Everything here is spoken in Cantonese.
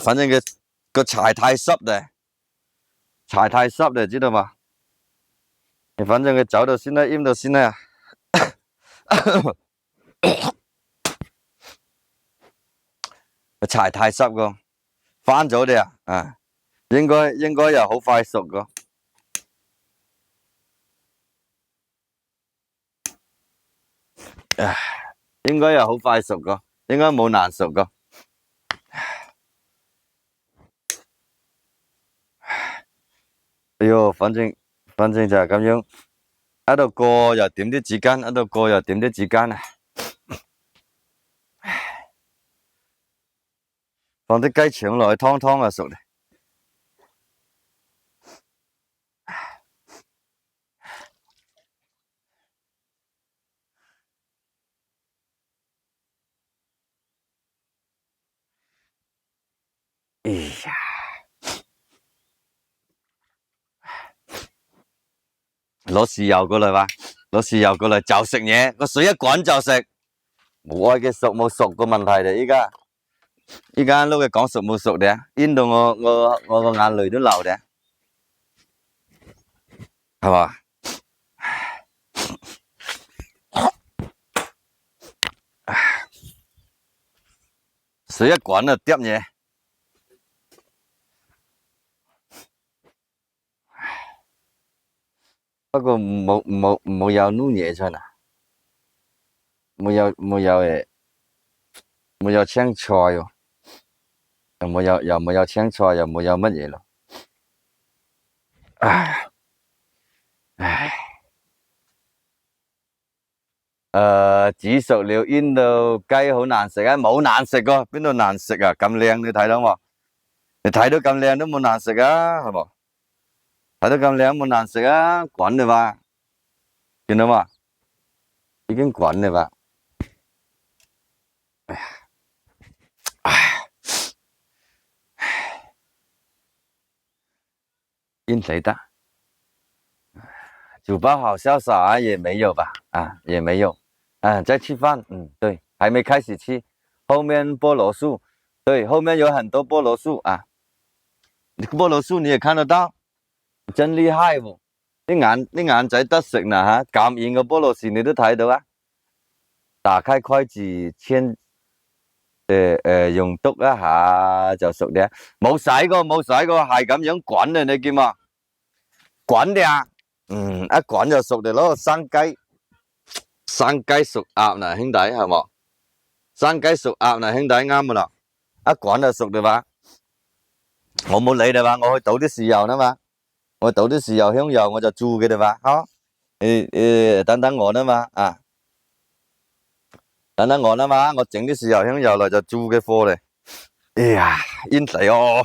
反正個柴太濕咧，柴太濕咧，知道嘛？反正佢走到先啦，閹到先啦。個柴太濕個，翻咗啲啊，應該又好快熟個。應該又好快熟個，應該冇難熟個。哎喲，反正就係咁樣，喺度過又點啲紙巾，喺度過又點啲紙巾啊！放啲雞腸落去湯湯就熟咧。哎呀，攞豉油過嚟吧，攞豉油過嚟就食嘢，個水一滾就食，冇愛嘅熟冇熟個問題嚟。依家碌嘅講熟冇熟嘅，煙到我個眼淚都流嘅，係嘛？水一滾就掂嘢。不過冇有撈嘢出嚟，冇有青菜喎，又冇有青菜，又冇有乜嘢咯。煮熟了煙到雞好難食啊，冇難食個，邊度難食啊？咁靚你睇到冇？你睇到咁靚都冇難食啊，係冇？睇到咁靚冇難食啊，滾啦吧，見到嘛？已經滾啦吧？哎呀，煙誰的？酒吧好潇灑啊，也沒有吧？啊，也沒有。再吃飯，對，還沒開始吃。後面菠蘿樹，對，後面有很多菠蘿樹啊。菠蘿樹你也看得到，真厲害喎！啲眼仔得食啦吓，咁遠嘅菠蘿樹你都睇到啊！打開筷子，用篤一下就熟嘅，冇洗過，係咁樣滾啊！你見嘛？滾嘅啊！一滾就熟嘅咯，生雞熟鴨嗱，兄弟係冇？生雞熟鴨嗱，兄弟啱噶啦，一滾就熟嘅話，我冇理你話，我去倒啲豉油啦嘛，我倒啲豉油香油我就煮佢哋話，等等我啦嘛，等等我啦嘛，我整啲豉油香油嚟就煮嘅貨嚟，哎呀，煙死我！